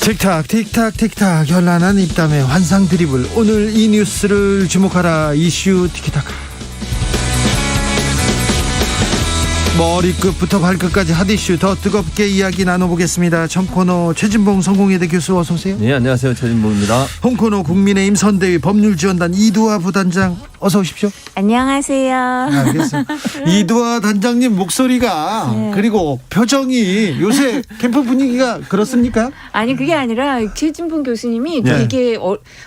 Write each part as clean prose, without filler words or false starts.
틱탁 틱탁 틱탁 현란한 입담의 환상 드리블. 오늘 이 뉴스를 주목하라. 이슈 티키타카. 머리끝부터 발끝까지 핫이슈 더 뜨겁게 이야기 나눠보겠습니다. 청코노 최진봉 성공회대 교수 어서 오세요. 네, 안녕하세요. 최진봉입니다. 홍코노 국민의힘 선대위 법률지원단 이두화 부단장 어서 오십시오. 안녕하세요. 알겠습니다. 이두화 단장님 목소리가 그리고 표정이 요새 캠프 분위기가 그렇습니까? 아니 그게 아니라 최진봉 교수님이 네. 되게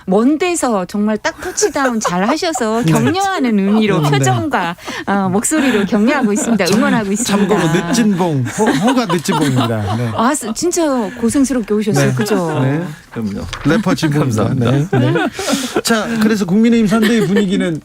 먼 데서 정말 딱 터치다운 잘 하셔서 격려하는 의미로 표정과 목소리로 격려하고 있습니다. 응원하고 있습니다. 참고로 늦진봉 호가 늦진봉입니다. 네. 아 진짜 고생스럽게 오셨어요. 네. 그죠? 네. 그럼요. 래퍼 진봉입니다. 감사합니다. 네. 네. 자, 그래서 국민의힘 선대위 분위기는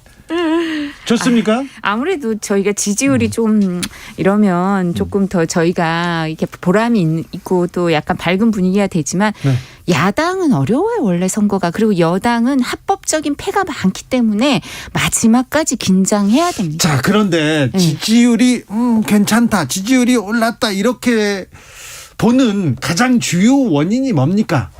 좋습니까? 아무래도 저희가 지지율이 좀 이러면 조금 더 저희가 이렇게 보람이 있고 또 약간 밝은 분위기가 되지만 네. 야당은 어려워요 원래 선거가. 그리고 여당은 합법적인 패가 많기 때문에 마지막까지 긴장해야 됩니다. 자, 그런데 지지율이 괜찮다, 지지율이 올랐다 이렇게 보는 가장 주요 원인이 뭡니까?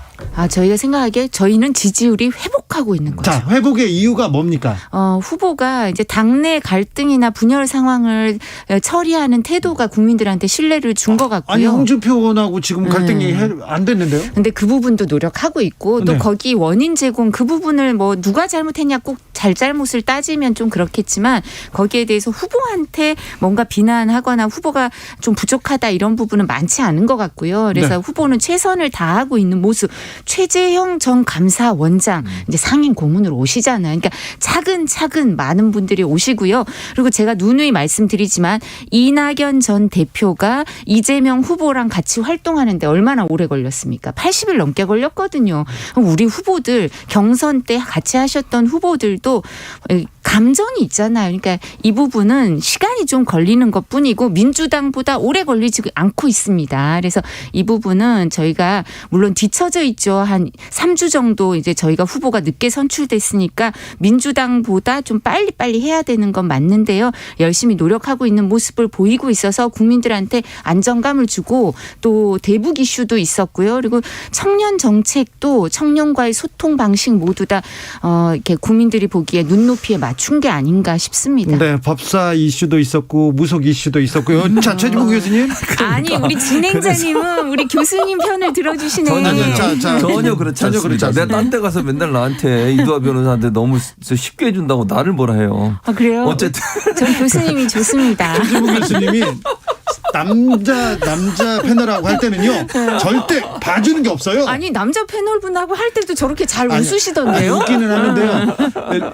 저희가 생각하기에 저희는 지지율이 회복하고 있는 거죠. 자, 회복의 이유가 뭡니까? 후보가 이제 당내 갈등이나 분열 상황을 처리하는 태도가 국민들한테 신뢰를 준 것 같고요. 아니, 홍준표 의원하고 지금 갈등이 안 됐는데요? 근데 그 부분도 노력하고 있고 또 네. 거기 원인 제공 그 부분을 뭐 누가 잘못했냐 꼭 잘잘못을 따지면 좀 그렇겠지만 거기에 대해서 후보한테 뭔가 비난하거나 후보가 좀 부족하다 이런 부분은 많지 않은 것 같고요. 그래서 네. 후보는 최선을 다하고 있는 모습. 최재형 전 감사원장 이제 상임 고문으로 오시잖아요. 그러니까 차근차근 많은 분들이 오시고요. 그리고 제가 누누이 말씀드리지만 이낙연 전 대표가 이재명 후보랑 같이 활동하는데 얼마나 오래 걸렸습니까? 80일 넘게 걸렸거든요. 그럼 우리 후보들 경선 때 같이 하셨던 후보들도 감정이 있잖아요. 그러니까 이 부분은 시간이 좀 걸리는 것뿐이고 민주당보다 오래 걸리지 않고 있습니다. 그래서 이 부분은 저희가 물론 뒤처져 있죠. 한 3주 정도 이제 저희가 후보가 늦게 선출됐으니까 민주당보다 좀 빨리빨리 해야 되는 건 맞는데요. 열심히 노력하고 있는 모습을 보이고 있어서 국민들한테 안정감을 주고 또 대북 이슈도 있었고요. 그리고 청년 정책도 청년과의 소통 방식 모두 다 이렇게 국민들이 보기에 눈높이에 맞춘 게 아닌가 싶습니다. 네, 법사 이슈도 있었고 무속 이슈도 있었고요. 자, 최진봉 교수님. 아니 우리 진행자님은 우리 교수님 편을 들어주시네. 전혀 그렇지 않습니다. 내가 딴 데 가서 맨날 나한테 이두화 변호사한테 너무 쉽게 해준다고 나를 뭐라 해요. 아 그래요? 어쨌든 전 교수님이 좋습니다. 최진봉 교수님이 남자 패널하고 할 때는요 절대 봐주는 게 없어요. 아니 남자 패널분하고 할 때도 저렇게 잘 웃으시던데요? 웃기는 하는데요.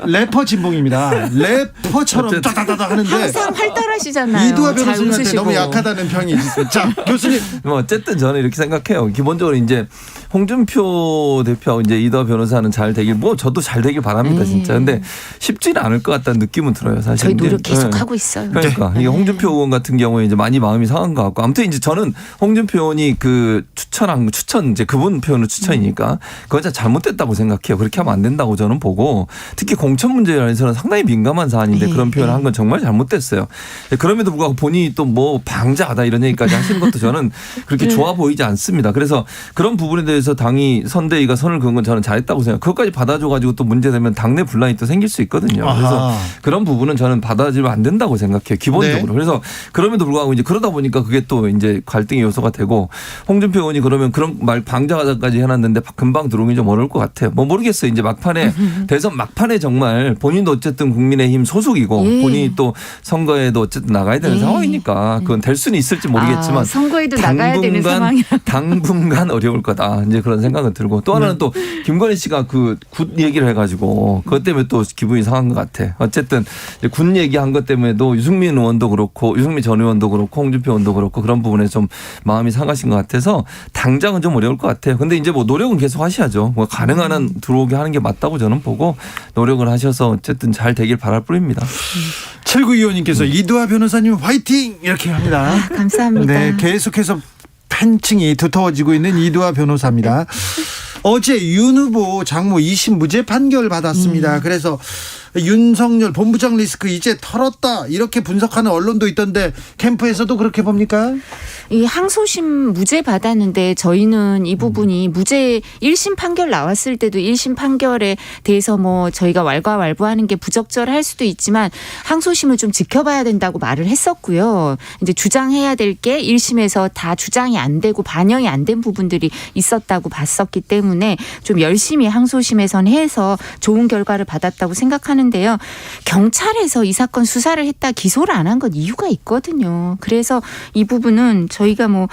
래퍼 진봉입니다. 래퍼처럼 따다다다 하는데 항상 활달하시잖아요. 이두화 잘 변호사님한테 웃으시고. 너무 약하다는 평이 있습니다. 자, 교수님. 뭐 어쨌든 저는 이렇게 생각해요. 기본적으로 이제 홍준표 대표하고 이제 이두화 변호사는 잘 되길 뭐 저도 잘 되길 바랍니다 진짜. 근데 쉽지는 않을 것 같다는 느낌은 들어요 사실. 저희 노력 계속 하고 있어요. 그러니까 이게 홍준표 의원 같은 경우에 이제 많이 마음이 상한 것 같고 아무튼 이제 저는 홍준표 의원이 그 추천 이제 그분 표현은 추천이니까 그건 진짜 잘못됐다고 생각해요. 그렇게 하면 안 된다고 저는 보고 특히 공천 문제에 대해서는 상당히 민감한 사안인데 그런 표현을 한 건 정말 잘못됐어요. 그럼에도 불구하고 본인이 또 뭐 방자하다 이런 얘기까지 하시는 것도 저는 그렇게 좋아 보이지 않습니다. 그래서 그런 부분에 대해서 당이 선대위가 선을 그은 건 저는 잘했다고 생각해요. 그것까지 받아줘가지고 또 문제되면 당내 분란이 또 생길 수 있거든요. 그래서 아하. 그런 부분은 저는 받아주면 안 된다고 생각해요. 기본적으로. 네. 그래서 그럼에도 불구하고 이제 그러다 보니까 그게 또 이제 갈등의 요소가 되고 홍준표 의원이 그러면 그런 말 방자하다까지 해놨는데 금방 들어오기 좀 어려울 것 같아요. 뭐 모르겠어요. 이제 막판에 대선 막판에 정말 본인도 어쨌든 국민의힘 소속이고 본인이 또 선거에도 어쨌든 나가야 되는 상황이니까 그건 될 수는 있을지 모르겠지만 선거에도 나가야 되는 상황이라. 당분간 어려울 거다. 이제 그런 생각은 들고 또 하나는 또 김건희 씨가 그 굿 얘기를 해가지고 그것 때문에 또 기분이 상한 것 같아. 어쨌든 군 얘기한 것 때문에도 유승민 의원도 그렇고 유승민 전 의원도 그렇고 홍준표 의원도 그렇고 그런 부분에 좀 마음이 상하신 것 같아서 당장은 좀 어려울 것 같아요. 근데 이제 뭐 노력은 계속 하셔야죠. 뭐 가능한 한 들어오게 하는 게 맞다고 저는 보고 노력을 하셔서 어쨌든 잘 되길 바랄 뿐입니다. 7925님께서 이두화 변호사님 화이팅 이렇게 합니다. 감사합니다. 네, 계속해서 팬층이 두터워지고 있는 이두화 변호사입니다. 어제 윤 후보 장모 2심 무죄 판결 받았습니다. 그래서 윤석열 본부장 리스크 이제 털었다 이렇게 분석하는 언론도 있던데 캠프에서도 그렇게 봅니까? 이 항소심 무죄 받았는데 저희는 이 부분이 무죄 1심 판결 나왔을 때도 1심 판결에 대해서 뭐 저희가 왈가왈부하는 게 부적절할 수도 있지만 항소심을 좀 지켜봐야 된다고 말을 했었고요. 이제 주장해야 될 게 1심에서 다 주장이 안 되고 반영이 안 된 부분들이 있었다고 봤었기 때문에 좀 열심히 항소심에선 해서 좋은 결과를 받았다고 생각하는데요. 경찰에서 이 사건 수사를 했다 기소를 안 한 건 이유가 있거든요. 그래서 이 부분은 저희가 뭐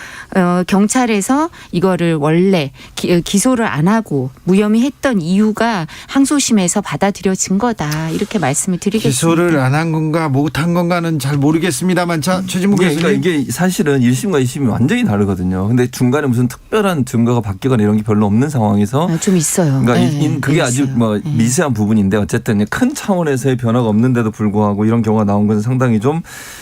경찰에서 이거를 원래 기소를 안 하고 무혐의 했던 이유가 항소심에서 받아들여진 거다. 이렇게 말씀을 드리겠습니다. 기소를 안 한 건가 못한 건가는 잘 모르겠습니다만 자 최진무 교수님. 그러니까 이게 사실은 1심과 2심이 완전히 다르거든요. 근데 중간에 무슨 특별한 증거가 바뀌거나 이런 게 별로 없는 상황에서 좀 있어요. 그러니까 네, 그게 아주 있어요. 뭐 미세한 부분인데 어쨌든 큰 차원에서의 변화가 없는데도 불구하고 이런 경우가 나온 것은 상당히 좀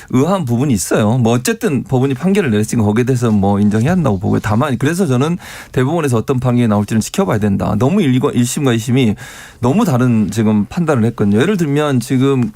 의아한 부분이 있어요. 뭐 어쨌든 법원이 판결을 내렸으니까 거기에 대해서 뭐 인정해야 한다고 보고요. 다만 그래서 저는 대법원에서 어떤 판결이 나올지는 지켜봐야 된다. 너무 1심과 2심이 너무 다른 지금 판단을 했거든요. 예를 들면 지금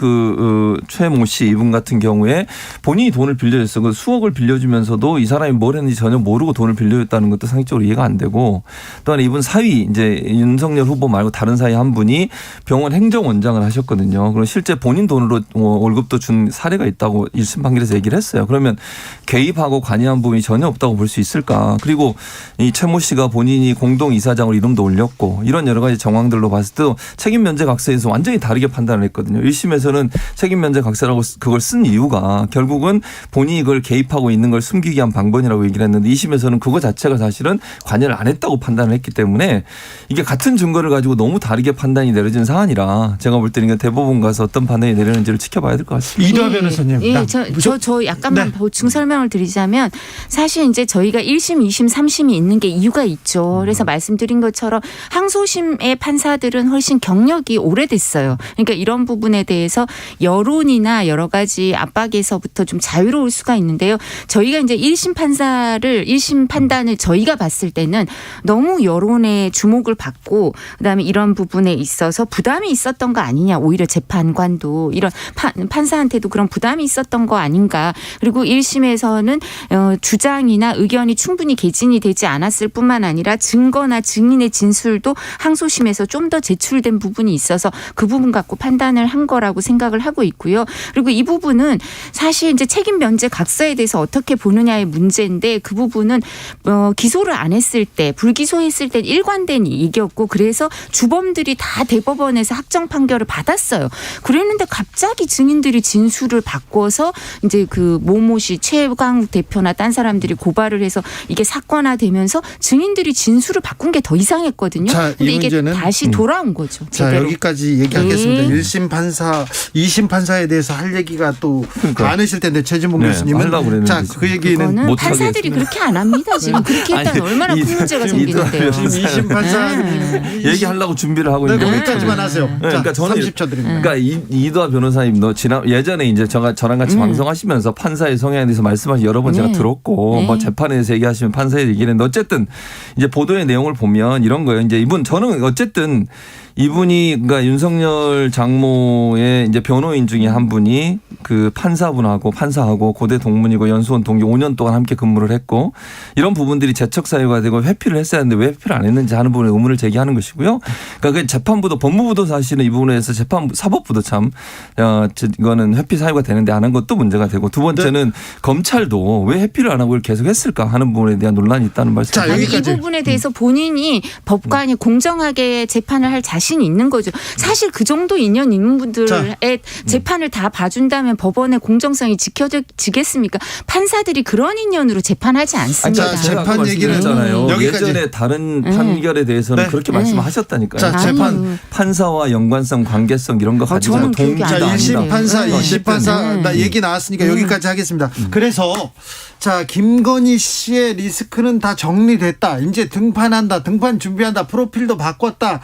최모 씨 이분 같은 경우에 본인이 돈을 빌려줬어. 그 수억을 빌려주면서도 이 사람이 뭘 했는지 전혀 모르고 돈을 빌려줬다는 것도 상식적으로 이해가 안 되고 또한 이분 사위 이제 윤석열 후보 말고 다른 사위 한 분이 병원 행정원장을 하셨거든요. 그럼 실제 본인 돈으로 월급도 준 사례가 있다고 1심 판결에서 얘기를 했어요. 그러면 개입하고 관여한 부분이 전혀 없다고 볼 수 있을까. 그리고 이 최모 씨가 본인이 공동이사장으로 이름도 올렸고 이런 여러 가지 정황들로 봤을 때 책임면제각서에서 완전히 다르게 판단을 했거든요. 1심에서는 책임면제각서라고 그걸 쓴 이유가 결국은 본인이 그걸 개입하고 있는 걸 숨기기 위한 방법이라고 얘기를 했는데 2심에서는 그거 자체가 사실은 관여를 안 했다고 판단을 했기 때문에 이게 같은 증거를 가지고 너무 다르게 판단이 내려진 사안이라 제가 볼 때는 대법원 가서 어떤 판단이 내리는지를 지켜봐야 될 것 같습니다. 이도하 변호사님. 예, 저 약간만 네. 보충 설명을 드리자면 사실 이제 저희가 1심, 2심, 3심이 있는 게 이유가 있죠. 그래서 말씀드린 것처럼 항소심의 판사들은 훨씬 경력이 오래됐어요. 그러니까 이런 부분에 대해서 여론이나 여러 가지 압박에서부터 좀 자유로울 수가 있는데요. 저희가 이제 1심 판단을 저희가 봤을 때는 너무 여론의 주목을 받고 그다음에 이런 부분에 있어서 부담이 있었던 거 아니냐. 오히려 재판관도 이런 판사한테도 그런 부담이 있었던 거 아닌가. 그리고 1심에서는 주장이나 의견이 충분히 개진이 되지 않았을 뿐만 아니라 증거나 증인의 진술도 항소심에서 좀 더 제출된 부분이 있어서 그 부분 갖고 판단을 한 거라고 생각을 하고 있고요. 그리고 이 부분은 사실 이제 책임 면제 각서에 대해서 어떻게 보느냐의 문제인데 그 부분은 기소를 안 했을 때 불기소했을 때 일관된 얘기였고 그래서 주범들이 다 대법원에서 확정 판결을 받았어요. 그랬는데 갑자기 증인들이 진술을 바꿔서 이제 그 모모 씨 최강욱 대표나 딴 사람들이 고발을 해서 이게 사건화되면서 증인들이 진술을 바꾼 게 더 이상했거든요. 자, 근데 이 이게 문제는 다시 돌아온 거죠. 자, 제대로. 여기까지 얘기하겠습니다. 네. 1심 판사, 2심 판사에 대해서 할 얘기가 또 많으실 텐데 최진봉 네, 교수님은 하려고 그랬는데 자, 그 얘기는 그거는 못 판사들이 하겠습니다. 그렇게 안 합니다. 지금 그렇게 했다면 아니, 얼마나 큰 문제가 지금 생기는데요. 지금 2심 판사님 얘기하려고 준비를 하고 네, 있는데 거기까지만 하세요. 자, 그러니까 저는 30초 드립니다. 그러니까 이도하 변호사님 예전에 이제 저랑 같이 방송하시면서 판사의 성향에 대해서 말씀하시 여러 번 제가 네. 들었고 네. 뭐 재판에서 얘기하시면 판사의 얘기를 했는데 어쨌든 이제 보도의 내용을 보면 이런 거예요. 이제 저는 어쨌든 이분이 그러니까 윤석열 장모의 이제 변호인 중에 한 분이 그 판사하고 고대 동문이고 연수원 동기 5년 동안 함께 근무를 했고 이런 부분들이 재척 사유가 되고 회피를 했어야 하는데 왜 회피를 안 했는지 하는 부분에 의문을 제기하는 것이고요. 그러니까 그 재판부도 법무부도 사실은 이 부분에 대해서 사법부도 참 이거는 회피 사유가 되는데 안 한 것도 문제가 되고 두 번째는 검찰도 왜 회피를 안 하고 이걸 계속 했을까 하는 부분에 대한 논란이 있다는 말씀. 자, 아니, 이 여기까지. 부분에 대해서 본인이 법관이 공정하게 재판을 할 자신이 있는 거죠. 사실 그 정도 인연 있는 분들의 재판을 다 봐준다면 법원의 공정성이 지켜지겠습니까? 판사들이 그런 인연으로 재판하지 않습니다. 자, 재판 재판 얘기는 얘기했잖아요. 여기까지. 예전에 다른 판결에 대해서는 네. 그렇게 말씀하셨다니까요. 자, 재판. 아유. 판사와 연관성, 관계성 이런 거 가지고 저는 기억이 동기도 안 자, 나는데. 아니다. 1심 판사, 네. 2심 판사 나 얘기 나왔으니까 여기까지 하겠습니다. 그래서 자, 김건희 씨의 리스크는 다 정리됐다. 이제 등판 준비한다. 프로필도 바꿨다.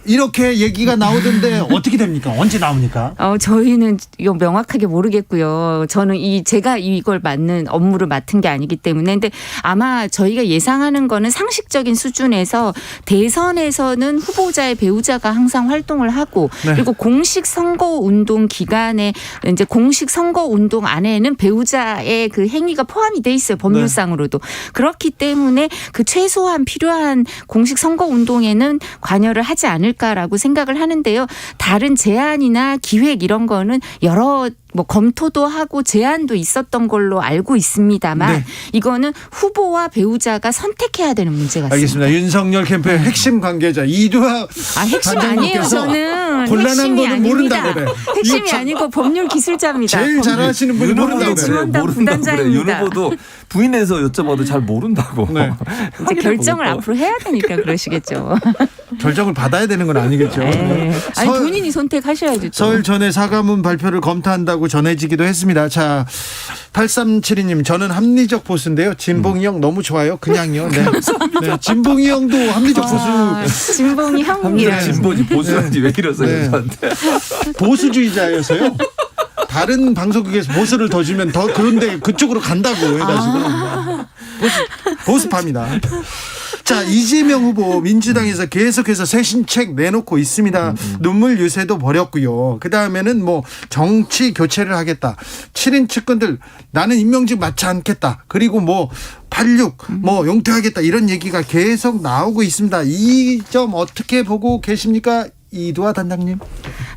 이렇게 얘기가 나오던데 어떻게 됩니까? 언제 나옵니까? 저희는 이거 명확하게 모르겠고요. 저는 제가 이걸 맡는 업무를 맡은 게 아니기 때문에. 근데 아마 저희가 예상하는 거는 상식적인 수준에서 대선에서는 후보자의 배우자가 항상 활동을 하고 네. 그리고 공식 선거 운동 기간에 이제 공식 선거 운동 안에는 배우자의 그 행위가 포함이 돼 있어요. 법률상으로도. 그렇기 때문에 그 최소한 필요한 공식 선거 운동에는 관여를 하지 않을까라고 생각을 하는데요. 다른 제안이나 기획 이런 거는 여러 검토도 하고 제안도 있었던 걸로 알고 있습니다만 네. 이거는 후보와 배우자가 선택해야 되는 문제 같습니다. 알겠습니다. 윤석열 캠프의 핵심 관계자 이두하 핵심 아니에요. 단장님께서 저는 곤란한 핵심이 거는 아닙니다. 모른다고 그래. 핵심이 아니고 법률 기술자입니다. 제일 잘하시는 분이 모른다고 그래. 지원단 모른다고 그래. 윤 부단장입니다. 후보도 부인해서 여쭤봐도 잘 모른다고. 네. 이제 결정을 앞으로 해야 되니까 그러시겠죠. 결정을 받아야 되는 건 아니겠죠. 네. 아니 서- 본인이 선택하셔야죠. 또. 서울 전에 사과문 발표를 검토한다고 전해지기도 했습니다. 자, 8372님 저는 합리적 보수인데요. 진봉이 형 너무 좋아요. 그냥요. 네. 네. 진봉이 형도 합리적 진봉이 형이에요. 합리적 진보지 보수한지 왜 이러세요 네. 저한테. 보수주의자여서요. 다른 방송국에서 보수를 더 주면 더 그런데 그쪽으로 간다고 해가지고 보수파입니다. 자, 이재명 후보 민주당에서 계속해서 쇄신책 내놓고 있습니다. 눈물 유세도 벌였고요. 그 다음에는 뭐 정치 교체를 하겠다. 7인 측근들 나는 임명직 맞지 않겠다. 그리고 뭐 86 뭐 용퇴하겠다 이런 얘기가 계속 나오고 있습니다. 이 점 어떻게 보고 계십니까? 이두하 단장님.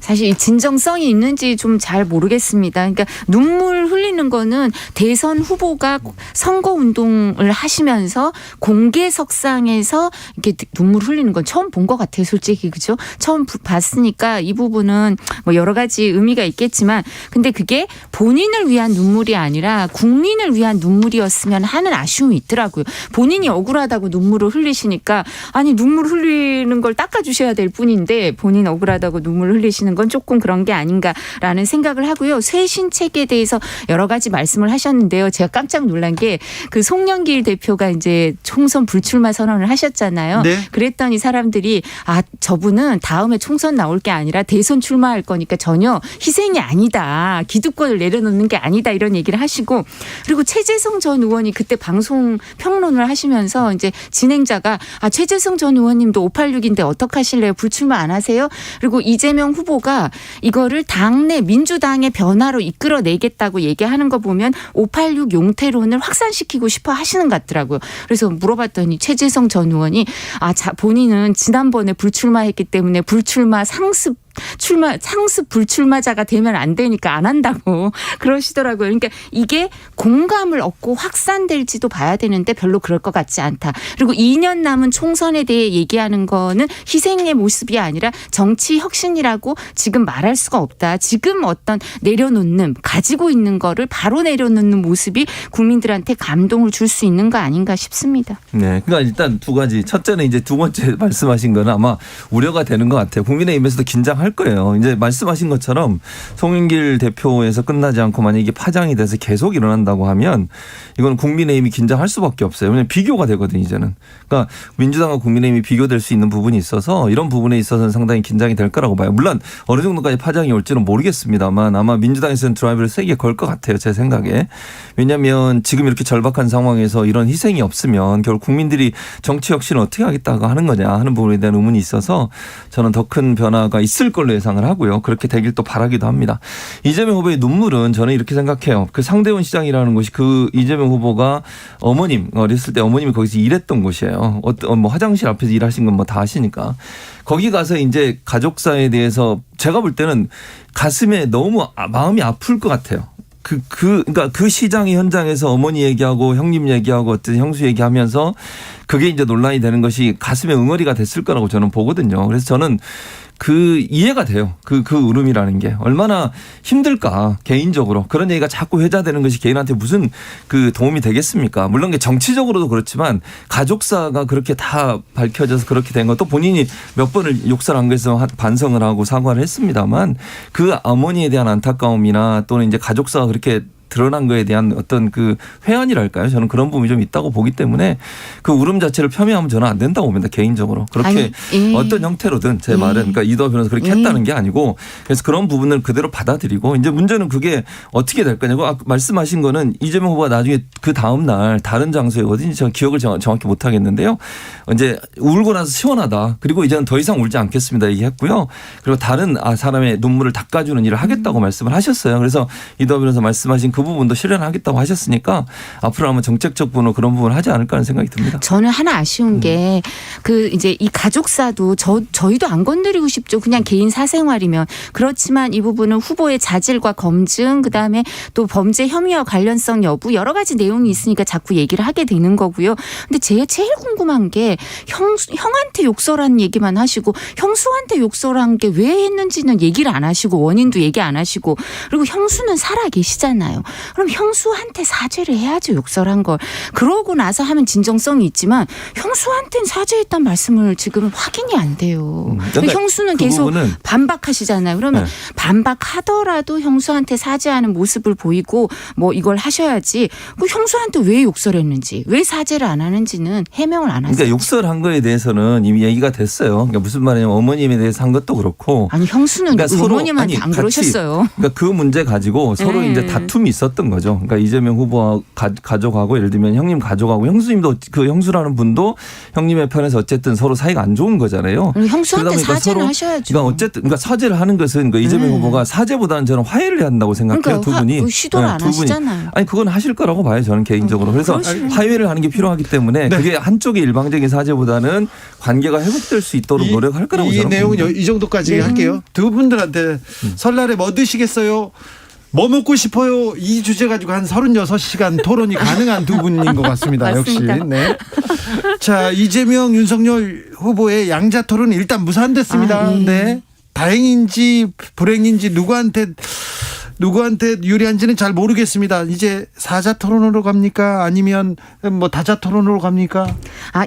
사실 이 진정성이 있는지 좀 잘 모르겠습니다. 그러니까 눈물 흘리는 거는 대선 후보가 선거 운동을 하시면서 공개석상에서 이렇게 눈물 흘리는 건 처음 본 것 같아요. 솔직히 그죠? 처음 봤으니까 이 부분은 뭐 여러 가지 의미가 있겠지만 근데 그게 본인을 위한 눈물이 아니라 국민을 위한 눈물이었으면 하는 아쉬움이 있더라고요. 본인이 억울하다고 눈물을 흘리시니까 아니 눈물 흘리는 걸 닦아주셔야 될 뿐인데 본인 억울하다고 눈물 흘리시는 건 조금 그런 게 아닌가라는 생각을 하고요. 쇄신책에 대해서 여러 가지 말씀을 하셨는데요. 제가 깜짝 놀란 게 그 송영길 대표가 이제 총선 불출마 선언을 하셨잖아요. 네. 그랬더니 사람들이 저분은 다음에 총선 나올 게 아니라 대선 출마할 거니까 전혀 희생이 아니다. 기득권을 내려놓는 게 아니다. 이런 얘기를 하시고 그리고 최재성 전 의원이 그때 방송 평론을 하시면서 이제 진행자가 최재성 전 의원님도 586인데 어떡하실래요? 불출마 안 하세요? 그리고 이재명 후보가 이거를 당내 민주당의 변화로 이끌어내겠다고 얘기하는 거 보면 586 용태론을 확산시키고 싶어 하시는 것 같더라고요. 그래서 물어봤더니 최재성 전 의원이 본인은 지난번에 불출마했기 때문에 불출마 상습 불출마자가 되면 안 되니까 안 한다고 그러시더라고요. 그러니까 이게 공감을 얻고 확산될지도 봐야 되는데 별로 그럴 것 같지 않다. 그리고 2년 남은 총선에 대해 얘기하는 거는 희생의 모습이 아니라 정치 혁신이라고 지금 말할 수가 없다. 지금 어떤 내려놓는 가지고 있는 거를 바로 내려놓는 모습이 국민들한테 감동을 줄 수 있는 거 아닌가 싶습니다. 네, 그러니까 일단 두 가지. 첫째는 이제 두 번째 말씀하신 거는 아마 우려가 되는 것 같아요. 국민의힘에서도 긴장할 거예요. 이제 말씀하신 것처럼 송영길 대표에서 끝나지 않고 만약 이게 파장이 돼서 계속 일어난다고 하면 이건 국민의힘이 긴장할 수밖에 없어요. 왜냐하면 비교가 되거든요, 이제는. 그러니까 민주당과 국민의힘이 비교될 수 있는 부분이 있어서 이런 부분에 있어서는 상당히 긴장이 될 거라고 봐요. 물론 어느 정도까지 파장이 올지는 모르겠습니다만 아마 민주당에서는 드라이브를 세게 걸 것 같아요, 제 생각에. 왜냐하면 지금 이렇게 절박한 상황에서 이런 희생이 없으면 결국 국민들이 정치 혁신을 어떻게 하겠다고 하는 거냐 하는 부분에 대한 의문이 있어서 저는 더 큰 변화가 있을 걸로 예상을 하고요. 그렇게 되길 또 바라기도 합니다. 이재명 후보의 눈물은 저는 이렇게 생각해요. 그 상대원 시장이라는 곳이 그 이재명 후보가 어머님 어렸을 때 어머님이 거기서 일했던 곳이에요. 뭐 화장실 앞에서 일하신 건 뭐 다 아시니까. 거기 가서 이제 가족사에 대해서 제가 볼 때는 가슴에 너무 마음이 아플 것 같아요. 그러니까 그 시장의 현장에서 어머니 얘기하고 형님 얘기하고 어떤 형수 얘기하면서 그게 이제 논란이 되는 것이 가슴에 응어리가 됐을 거라고 저는 보거든요. 그래서 저는 이해가 돼요. 그 울음이라는 게 얼마나 힘들까 개인적으로 그런 얘기가 자꾸 회자되는 것이 개인한테 무슨 도움이 되겠습니까? 물론 정치적으로도 그렇지만 가족사가 그렇게 다 밝혀져서 그렇게 된 것도 본인이 몇 번을 욕설한 것에서 반성을 하고 사과를 했습니다만 그 어머니에 대한 안타까움이나 또는 이제 가족사가 그렇게 드러난 거에 대한 어떤 그 회한이랄까요? 저는 그런 부분이 좀 있다고 보기 때문에 그 울음 자체를 폄훼하면 저는 안 된다고 봅니다. 개인적으로. 그렇게 아니, 예. 어떤 형태로든 제 말은 그러니까 이도하 변호사 그렇게 했다는 게 아니고 그래서 그런 부분을 그대로 받아들이고 이제 문제는 그게 어떻게 될 거냐고 아까 말씀하신 거는 이재명 후보가 나중에 그 다음 날 다른 장소에 어딘지 제가 기억을 정확히 못 하겠는데요. 이제 울고 나서 시원하다. 그리고 이제는 더 이상 울지 않겠습니다. 얘기했고요. 그리고 다른 사람의 눈물을 닦아주는 일을 하겠다고 말씀을 하셨어요. 그래서 이도하 변호사 말씀하신 그 부분도 실현하겠다고 하셨으니까 앞으로 아마 정책적 분으로 그런 부분을 하지 않을까 하는 생각이 듭니다. 저는 하나 아쉬운 게 그 이제 이 가족사도 저희도 안 건드리고 싶죠. 그냥 개인 사생활이면. 그렇지만 이 부분은 후보의 자질과 검증 그다음에 또 범죄 혐의와 관련성 여부 여러 가지 내용이 있으니까 자꾸 얘기를 하게 되는 거고요. 근데 제가 제일 궁금한 게 형한테 욕설한 얘기만 하시고 형수한테 욕설한 게 왜 했는지는 얘기를 안 하시고 원인도 얘기 안 하시고 그리고 형수는 살아 계시잖아요. 그럼 형수한테 사죄를 해야죠. 욕설한 걸. 그러고 나서 하면 진정성이 있지만 형수한테는 사죄했단 말씀을 지금 확인이 안 돼요. 그러니까 형수는 그 계속 부분은 반박하시잖아요. 그러면 네. 반박하더라도 형수한테 사죄하는 모습을 보이고 뭐 이걸 하셔야지 그 형수한테 왜 욕설했는지 왜 사죄를 안 하는지는 해명을 안 하세요. 그러니까 욕설한 거에 대해서는 이미 얘기가 됐어요. 그러니까 무슨 말이냐면 어머님에 대해서 한 것도 그렇고. 아니 형수는 그러니까 서로 어머님한테 안 같이 그러셨어요. 그러니까 그 문제 가지고 서로 네. 이제 다툼이 있었던 거죠. 그러니까 이재명 후보와 가족하고 예를 들면 형님 가족하고 형수님도 그 형수라는 분도 형님의 편에서 어쨌든 서로 사이가 안 좋은 거잖아요. 형수한테 그러다 보니까 사죄를 서로 하셔야죠. 그러니까 어쨌든 그러니까 사죄를 하는 것은 그러니까 이재명 후보가 사죄보다는 저는 화해를 해야 한다고 생각해요. 그러니까 두 분이 시도를 안 두 분이. 하시잖아요. 아니 그건 하실 거라고 봐요. 저는 개인적으로. 그래서 그러시면. 화해를 하는 게 필요하기 때문에 네. 그게 한쪽의 일방적인 사죄보다는 관계가 회복될 수 있도록 노력할 거라고 이 저는 내용은 봅니다. 이 정도까지 네. 할게요. 두 분들한테 설날에 뭐 드시겠어요? 뭐 먹고 싶어요? 이 주제 가지고 한 36시간 토론이 가능한 두 분인 것 같습니다. 역시. 맞습니다. 네. 자, 이재명, 윤석열 후보의 양자 토론은 일단 무산됐습니다. 아, 예. 네. 다행인지 불행인지 누구한테 유리한지는 잘 모르겠습니다. 이제 사자 토론으로 갑니까? 아니면 뭐 다자 토론으로 갑니까?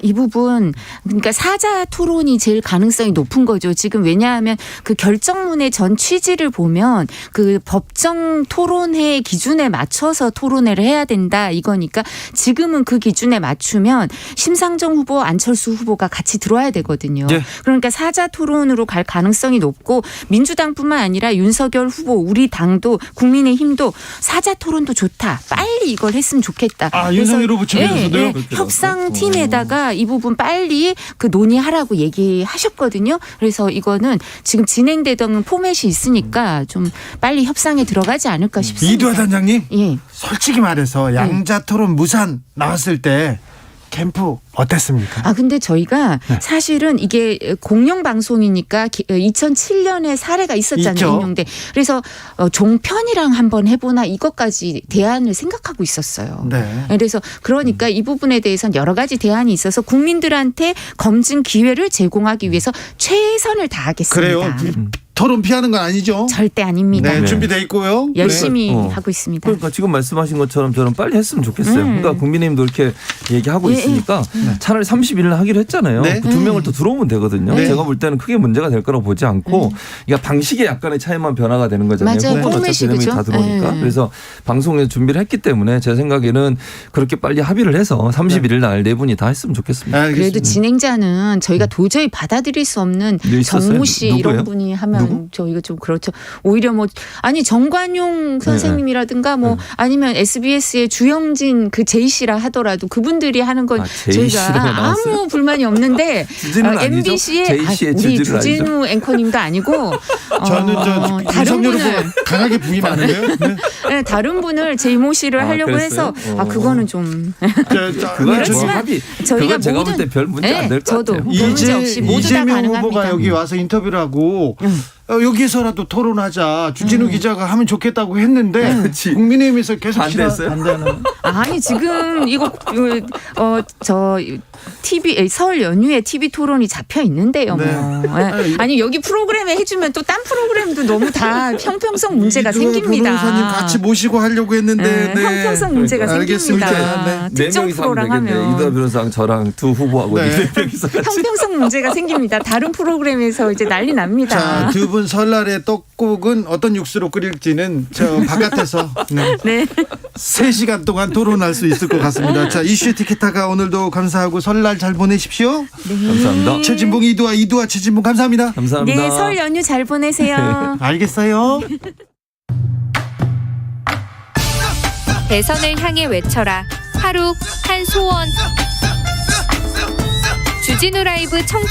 이 부분 그러니까 사자 토론이 제일 가능성이 높은 거죠. 지금 왜냐하면 그 결정문의 전 취지를 보면 그 법정 토론회 기준에 맞춰서 토론회를 해야 된다 이거니까 지금은 그 기준에 맞추면 심상정 후보, 안철수 후보가 같이 들어와야 되거든요. 네. 그러니까 사자 토론으로 갈 가능성이 높고 민주당뿐만 아니라 윤석열 후보 우리 당도 국민의힘도 사자 토론도 좋다. 빨리 이걸 했으면 좋겠다. 윤석열 후보 측에서도요? 협상팀에다가 이 부분 빨리 그 논의하라고 얘기하셨거든요. 그래서 이거는 지금 진행되던 포맷이 있으니까 좀 빨리 협상에 들어가지 않을까 싶습니다. 이두하 단장님, 예. 솔직히 말해서 양자 토론 무산 나왔을 때 캠프 어땠습니까? 근데 저희가 사실은 이게 공영 방송이니까 2007년에 사례가 있었잖아요. 있죠. 인용돼. 그래서 종편이랑 한번 해보나 이것까지 대안을 생각하고 있었어요. 네. 그래서 그러니까 이 부분에 대해서는 여러 가지 대안이 있어서 국민들한테 검증 기회를 제공하기 위해서 최선을 다하겠습니다. 그래요. 토론 피하는 건 아니죠? 절대 아닙니다. 네, 준비돼 있고요. 열심히 네. 하고 있습니다. 그러니까 지금 말씀하신 것처럼 저는 빨리 했으면 좋겠어요. 그러니까 국민의힘도 이렇게 얘기하고 예, 있으니까 차라리 30일 하기로 했잖아요. 네. 그 2명을 또 들어오면 되거든요. 네. 제가 볼 때는 크게 문제가 될 거라고 보지 않고 그러니까 방식의 약간의 차이만 변화가 되는 거잖아요. 맞아요. 후보는 포맷이 어차피 4명이 그죠? 다 들어오니까. 네. 그래서 방송에서 준비를 했기 때문에 제 생각에는 그렇게 빨리 합의를 해서 31일 날 네 분이 다 했으면 좋겠습니다. 알겠습니다. 그래도 진행자는 저희가 도저히 받아들일 수 없는 네, 있었어요? 정모 씨 누구예요? 이런 분이 하면 누구? 저희가 좀 그렇죠. 오히려 뭐 아니 정관용 선생님이라든가 뭐 아니면 SBS의 주영진 그 제이 씨라 하더라도 그분들이 하는 건 제이 씨라고 저희가 나왔어요? 아무 불만이 없는데 주진우는 아니죠? MBC의 제이 씨의 우리 주진우는 주진우 앵커님도 아니고 저는 다른 윤석열 분을 후보 강하게 부인하는데요. 네. 네, 다른 분을 제이모 씨를 하려고 그랬어요? 해서 그거는 좀 자, 그건 그렇지만 뭐 합의. 저희가 그건 제가 볼 모든 때 별 문제 안 될 것 저도 같아요. 별 문제 없이 모두 다 이재명 가능합니다. 후보가 여기 와서 인터뷰를 하고 여기서라도 토론하자. 주진우 기자가 하면 좋겠다고 했는데 그치. 국민의힘에서 계속 반대했어요? 반대하는. 아니 지금 이거 저 설 연휴에 TV 토론이 잡혀 있는데요. 네. 뭐. 예. 아니 여기 프로그램에 해주면 또 딴 프로그램도 너무 다 형평성 문제가 생깁니다. 변호사님 같이 모시고 하려고 했는데 네, 형평성 문제가 알겠습니다. 생깁니다. 네 특정 명이서 하면 프로랑 되겠네요. 하면 이두아 변호사랑 저랑 두 후보하고 네. 네 명이서 같이. 형평성 문제가 생깁니다. 다른 프로그램에서 이제 난리 납니다. 자, 두 분 설날에 떡국은 어떤 육수로 끓일지는 저 바깥에서 네. 3시간 동안 토론할 수 있을 것 같습니다. 자, 이슈 티키타카 오늘도 감사하고 설날 잘 보내십시오. 감사합니다. 최진봉 이두아 최진봉 감사합니다. 감사합니다. 네, 설 연휴 잘 보내세요. 알겠어요. 대선을 향해 외쳐라. 하루 한 소원. 주진우 라이브 청취